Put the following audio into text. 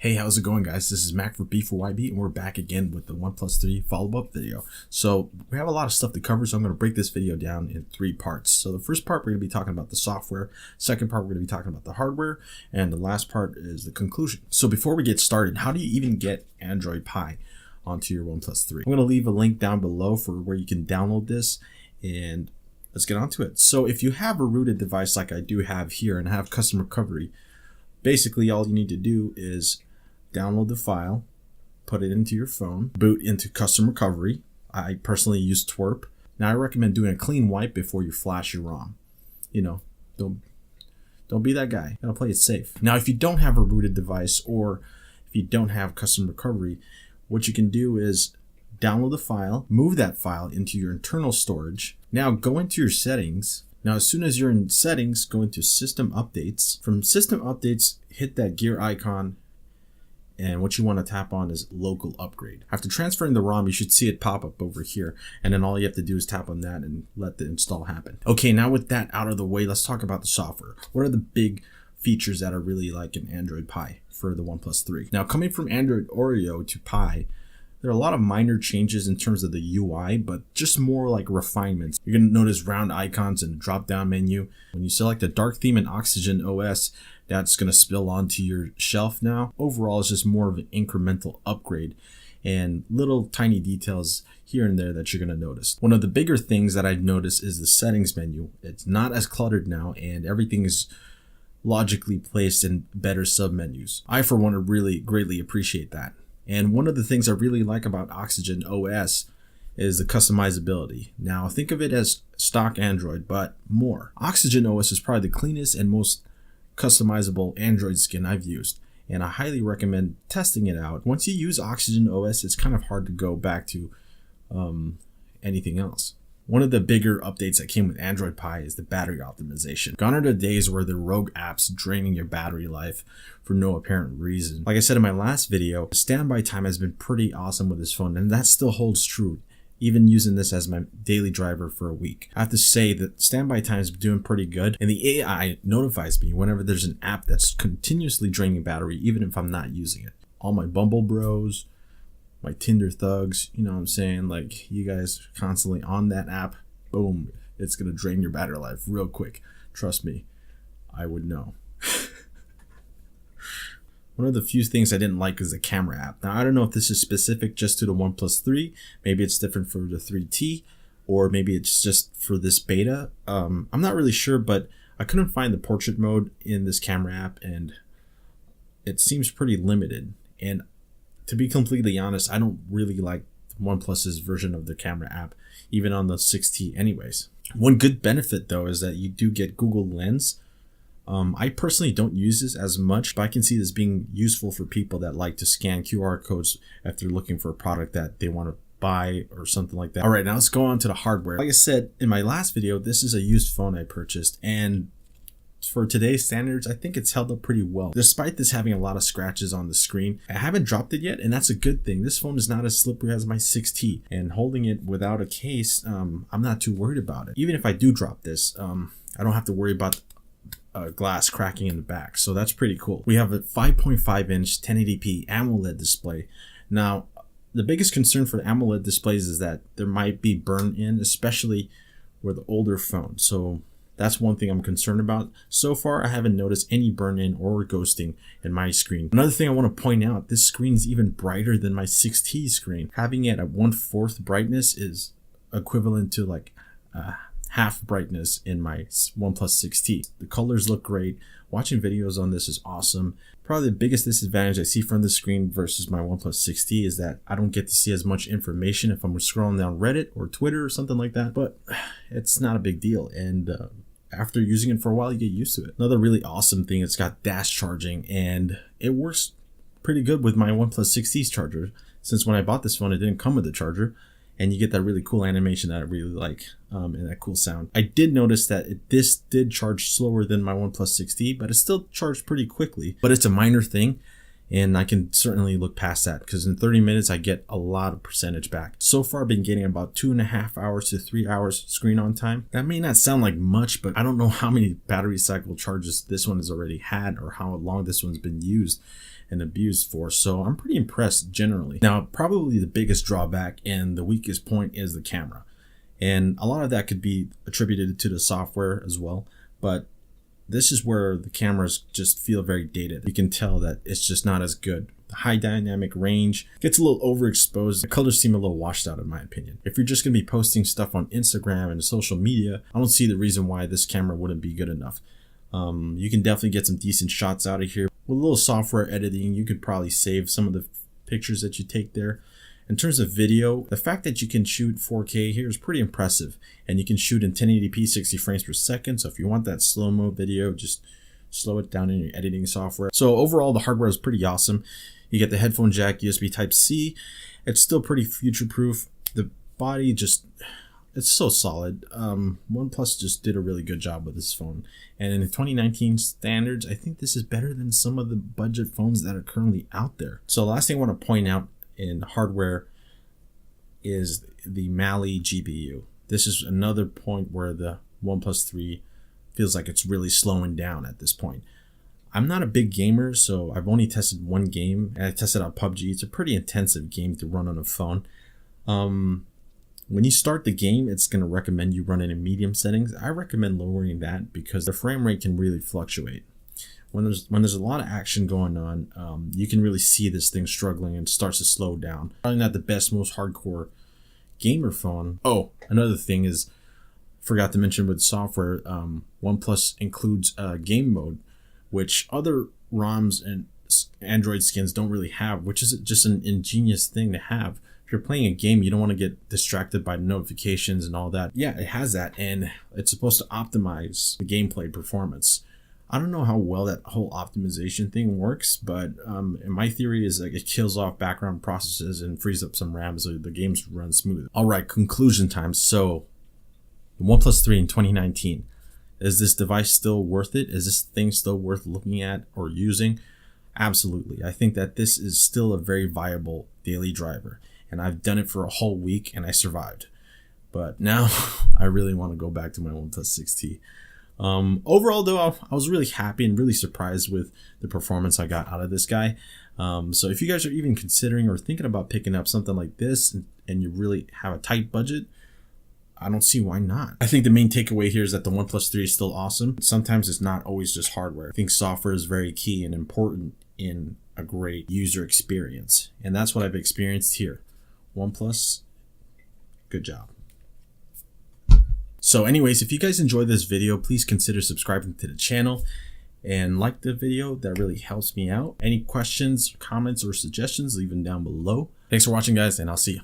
Hey, how's it going, guys? This is Mac for B4YB, and we're back again with the OnePlus 3 follow-up video. So we have a lot of stuff to cover, so I'm going to break this video down in 3 parts. So the first part, we're going to be talking about the software. Second part, we're going to be talking about the hardware. And the last part is the conclusion. So before we get started, how do you even get Android Pie onto your OnePlus 3? I'm going to leave a link down below for where you can download this, and let's get onto it. So if you have a rooted device like I do have here and have custom recovery, basically all you need to do is download the file, put it into your phone, boot into custom recovery. I personally use Twerp. Now I recommend doing a clean wipe before you flash your ROM. You know, don't be that guy. Gotta play it safe. Now if you don't have a rooted device or if you don't have custom recovery, what you can do is download the file, move that file into your internal storage. Now go into your settings. Now, as soon as you're in settings, go into system updates. From system updates, hit that gear icon, and what you want to tap on is local upgrade. After transferring the ROM, you should see it pop up over here, and then all you have to do is tap on that and let the install happen. Okay, now with that out of the way, let's talk about the software. What are the big features that are really like in Android Pie for the OnePlus 3? Now, coming from Android Oreo to Pie, there are a lot of minor changes in terms of the UI, but just more like refinements. You're going to notice round icons in the drop-down menu. When you select a dark theme in Oxygen OS, that's going to spill onto your shelf now. Overall, it's just more of an incremental upgrade and little tiny details here and there that you're going to notice. One of the bigger things that I've noticed is the settings menu. It's not as cluttered now, and everything is logically placed in better submenus. I, for one, really greatly appreciate that. And one of the things I really like about Oxygen OS is the customizability. Now think of it as stock Android, but more. Oxygen OS is probably the cleanest and most customizable Android skin I've used, and I highly recommend testing it out. Once you use Oxygen OS, it's kind of hard to go back to anything else. One of the bigger updates that came with Android Pie is the battery optimization. Gone are the days where the rogue apps draining your battery life for no apparent reason. Like I said in my last video, standby time has been pretty awesome with this phone, and that still holds true, even using this as my daily driver for a week. I have to say that standby time is doing pretty good, and the AI notifies me whenever there's an app that's continuously draining battery, even if I'm not using it. All my Bumble bros, my Tinder thugs, you know what I'm saying? Like, you guys constantly on that app, boom, it's gonna drain your battery life real quick. Trust me, I would know. One of the few things I didn't like is the camera app. Now, I don't know if this is specific just to the OnePlus 3. Maybe it's different for the 3T, or maybe it's just for this beta. I'm not really sure, but I couldn't find the portrait mode in this camera app, and it seems pretty limited. And to be completely honest, I don't really like OnePlus's version of the camera app, even on the 6T anyways. One good benefit though is that you do get Google Lens. I personally don't use this as much, but I can see this being useful for people that like to scan QR codes if they're looking for a product that they want to buy or something like that. All right, now let's go on to the hardware. Like I said in my last video, this is a used phone I purchased, and for today's standards, I think it's held up pretty well. Despite this having a lot of scratches on the screen, I haven't dropped it yet, and that's a good thing. This phone is not as slippery as my 6T, and holding it without a case, I'm not too worried about it. Even if I do drop this, I don't have to worry about glass cracking in the back, so that's pretty cool. We have a 5.5 inch 1080p AMOLED display. Now, the biggest concern for AMOLED displays is that there might be burn-in, especially with older phones. So that's one thing I'm concerned about. So far, I haven't noticed any burn-in or ghosting in my screen. Another thing I want to point out, this screen is even brighter than my 6T screen. Having it at 1/4 brightness is equivalent to like half brightness in my OnePlus 6T. The colors look great. Watching videos on this is awesome. Probably the biggest disadvantage I see from the screen versus my OnePlus 6T is that I don't get to see as much information if I'm scrolling down Reddit or Twitter or something like that, but it's not a big deal. And after using it for a while, you get used to it. Another really awesome thing, it's got dash charging, and it works pretty good with my OnePlus 6T's charger. Since when I bought this phone, it didn't come with a charger, and you get that really cool animation that I really like, and that cool sound. I did notice that this did charge slower than my OnePlus 6T, but it still charged pretty quickly. But it's a minor thing, And I can certainly look past that because in 30 minutes I get a lot of percentage back. So far I've been getting about 2.5 hours to 3 hours screen on time. That may not sound like much, but I don't know how many battery cycle charges this one has already had or how long this one's been used and abused for. So I'm pretty impressed generally. Now, probably the biggest drawback and the weakest point is the camera. And a lot of that could be attributed to the software as well. But this is where the cameras just feel very dated. You can tell that it's just not as good. The high dynamic range gets a little overexposed. The colors seem a little washed out in my opinion. If you're just going to be posting stuff on Instagram and social media, I don't see the reason why this camera wouldn't be good enough. You can definitely get some decent shots out of here. With a little software editing, you could probably save some of the pictures that you take there. In terms of video, the fact that you can shoot 4K here is pretty impressive. And you can shoot in 1080p 60 frames per second. So if you want that slow-mo video, just slow it down in your editing software. So overall, the hardware is pretty awesome. You get the headphone jack, USB Type-C. It's still pretty future-proof. The body just, it's so solid. OnePlus just did a really good job with this phone. And in 2019 standards, I think this is better than some of the budget phones that are currently out there. So the last thing I want to point out in hardware is the Mali GPU. This is another point where the OnePlus 3 feels like it's really slowing down at this point. I'm not a big gamer, so I've only tested one game, and I tested out PUBG. It's a pretty intensive game to run on a phone. When you start the game, it's going to recommend you run it in medium settings. I recommend lowering that because the frame rate can really fluctuate. When there's a lot of action going on, you can really see this thing struggling and starts to slow down. Probably not the best, most hardcore gamer phone. Oh, another thing is, forgot to mention with software, OnePlus includes game mode, which other ROMs and Android skins don't really have, which is just an ingenious thing to have. If you're playing a game, you don't want to get distracted by notifications and all that. Yeah, it has that, and it's supposed to optimize the gameplay performance. I don't know how well that whole optimization thing works, but my theory is like it kills off background processes and frees up some RAM so the games run smooth. All right, conclusion time. So the OnePlus 3 in 2019, is this device still worth it? Is this thing still worth looking at or using? Absolutely. I think that this is still a very viable daily driver, and I've done it for a whole week and I survived. But now I really want to go back to my OnePlus 6T. Overall though, I was really happy and really surprised with the performance I got out of this guy. So if you guys are even considering or thinking about picking up something like this and you really have a tight budget, I don't see why not. I think the main takeaway here is that the OnePlus 3 is still awesome. Sometimes it's not always just hardware. I think software is very key and important in a great user experience. And that's what I've experienced here. OnePlus, good job. So anyways, if you guys enjoyed this video, please consider subscribing to the channel and like the video. That really helps me out. Any questions, comments, or suggestions, leave them down below. Thanks for watching, guys, and I'll see you.